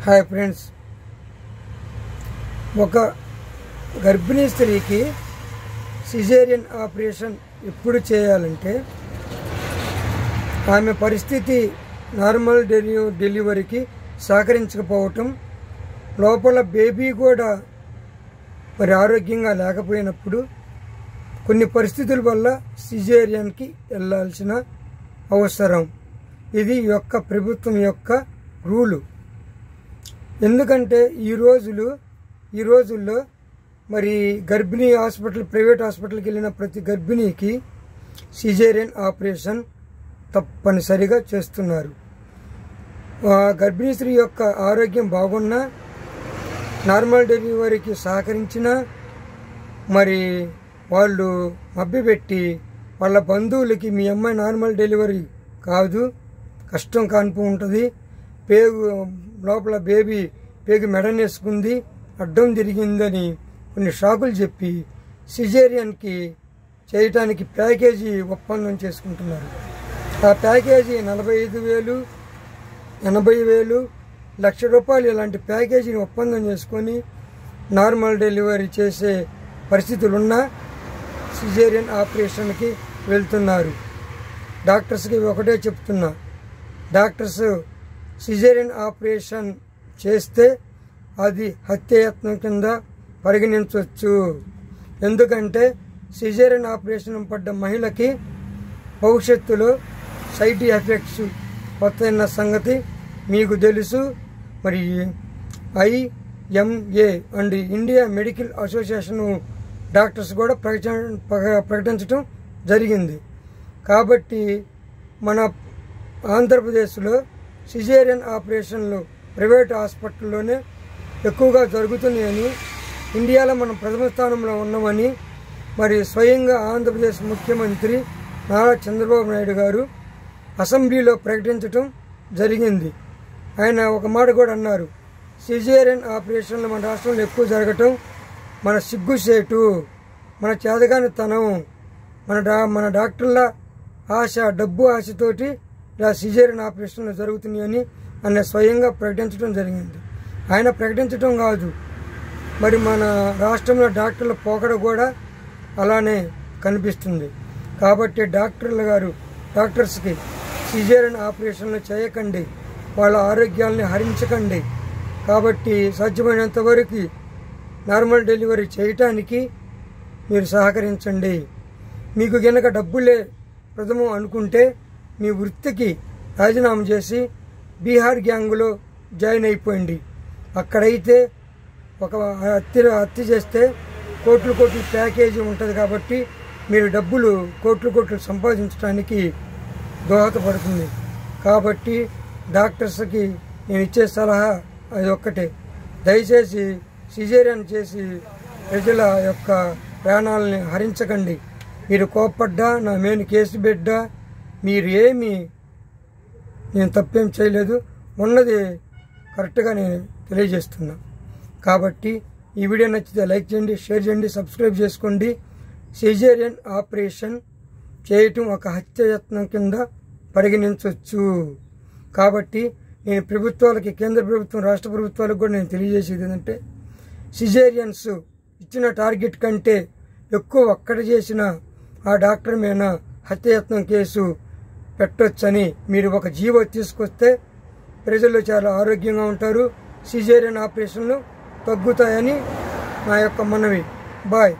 Hi friends, ఒక గర్భిణీ స్త్రీకి సిజేరియన్ ఆపరేషన్ ఎప్పుడు చేయాలంటే ఆమె పరిస్థితి నార్మల్ డెలివరీకి సహకరించకపోవటం, లోపల బేబీ కూడా మరి ఆరోగ్యంగా లేకపోయినప్పుడు కొన్ని పరిస్థితుల వల్ల సిజేరియన్కి వెళ్ళాల్సిన అవసరం. ఇది యొక్క ప్రభుత్వం యొక్క రూలు. ఎందుకంటే ఈ రోజుల్లో మరి గర్భిణీ హాస్పిటల్, ప్రైవేట్ హాస్పిటల్కి వెళ్ళిన ప్రతి గర్భిణీకి సిజేరియన్ ఆపరేషన్ తప్పనిసరిగా చేస్తున్నారు. గర్భిణీ స్త్రీ యొక్క ఆరోగ్యం బాగున్నా, నార్మల్ డెలివరీకి సహకరించినా మరి వాళ్ళు మభ్యపెట్టి వాళ్ళ బంధువులకి మీ అమ్మాయి నార్మల్ డెలివరీ కాదు, కష్టం కాన్పు ఉంటుంది, లోపల బేబీ పేగు మెడనేసుకుంది, అడ్డం తిరిగిందని కొన్ని షాకులు చెప్పి సిజేరియన్కి చేయటానికి ప్యాకేజీ ఒప్పందం చేసుకుంటున్నారు. ఆ ప్యాకేజీ 45,000, 80,000, ₹1,00,000 ఇలాంటి ప్యాకేజీని ఒప్పందం చేసుకొని నార్మల్ డెలివరీ చేసే పరిస్థితులున్నా సిజేరియన్ ఆపరేషన్కి వెళ్తున్నారు. డాక్టర్స్కి ఒకటే చెప్తున్నా, డాక్టర్స్ సిజేరియన్ ఆపరేషన్ చేస్తే అది హత్యాయత్నం కింద పరిగణించవచ్చు. ఎందుకంటే సిజేరియన్ ఆపరేషన్ పడ్డ మహిళకి భవిష్యత్తులో సైడ్ ఎఫెక్ట్స్ వస్తున్న సంగతి మీకు తెలుసు. మరి IMA and India medical association doctors కూడా ప్రకటించడం జరిగింది. కాబట్టి మన ఆంధ్రప్రదేశ్లో సిజేరియన్ ఆపరేషన్లు ప్రైవేట్ హాస్పిటల్లోనే ఎక్కువగా జరుగుతున్నాయని, ఇండియాలో మనం ప్రథమ స్థానంలో ఉన్నామని మరి స్వయంగా ఆంధ్రప్రదేశ్ ముఖ్యమంత్రి నారా చంద్రబాబు నాయుడు గారు అసెంబ్లీలో ప్రకటించడం జరిగింది. ఆయన ఒక మాట కూడా అన్నారు, సిజేరియన్ ఆపరేషన్లు మన రాష్ట్రంలో ఎక్కువ జరగటం మన సిగ్గుసేటు, మన చేతగానితనం, మన డాక్టర్ల ఆశ, డబ్బు ఆశతోటి ఇలా సిజేరియన్ ఆపరేషన్లు జరుగుతున్నాయని ఆయన స్వయంగా ప్రకటించడం జరిగింది. ఆయన ప్రకటించడం కాదు, మరి మన రాష్ట్రంలో డాక్టర్ల పోకడ కూడా అలానే కనిపిస్తుంది. కాబట్టి డాక్టర్స్కి సిజేరియన్ ఆపరేషన్లు చేయకండి, వాళ్ళ ఆరోగ్యాలని హరించకండి. కాబట్టి సాధ్యమైనంత వరకు నార్మల్ డెలివరీ చేయటానికి మీరు సహకరించండి. మీకు గనక డబ్బులే ప్రథమం అనుకుంటే మీ వృత్తికి రాజీనామా చేసి బీహార్ గ్యాంగులో జాయిన్ అయిపోయింది. అక్కడైతే ఒక హత్య చేస్తే కోట్లు ప్యాకేజీ ఉంటుంది కాబట్టి మీరు డబ్బులు కోట్లు సంపాదించడానికి దోహదపడుతుంది. కాబట్టి డాక్టర్స్కి నేను ఇచ్చే సలహా అది ఒక్కటే, దయచేసి సిజేరియన్ చేసి ప్రజల యొక్క ప్రాణాలని హరించకండి. మీరు కోప్పడ్డా, నా మీద కేసు పెట్టా, మీరు నేను తప్పేం చేయలేదు, ఉన్నది కరెక్ట్గా నేను తెలియజేస్తున్నా. కాబట్టి ఈ వీడియో నచ్చితే లైక్ చేయండి, షేర్ చేయండి, సబ్స్క్రైబ్ చేసుకోండి. సిజేరియన్ ఆపరేషన్ చేయటం ఒక హత్యాయత్నం కింద పరిగణించవచ్చు. కాబట్టి నేను ప్రభుత్వాలకి, కేంద్ర ప్రభుత్వం, రాష్ట్ర ప్రభుత్వాలకు కూడా నేను తెలియజేసేది ఏంటంటే, సిజేరియన్స్ ఇచ్చిన టార్గెట్ కంటే ఎక్కువ ఒక్కడ చేసిన ఆ డాక్టర్ మీద హత్యాయత్నం కేసు పెట్టొచ్చని మీరు ఒక జీవో తీసుకొస్తే ప్రజలు చాలా ఆరోగ్యంగా ఉంటారు, సిజేరియన్ ఆపరేషన్లు తగ్గుతాయని నా యొక్క మనవి. బాయ్.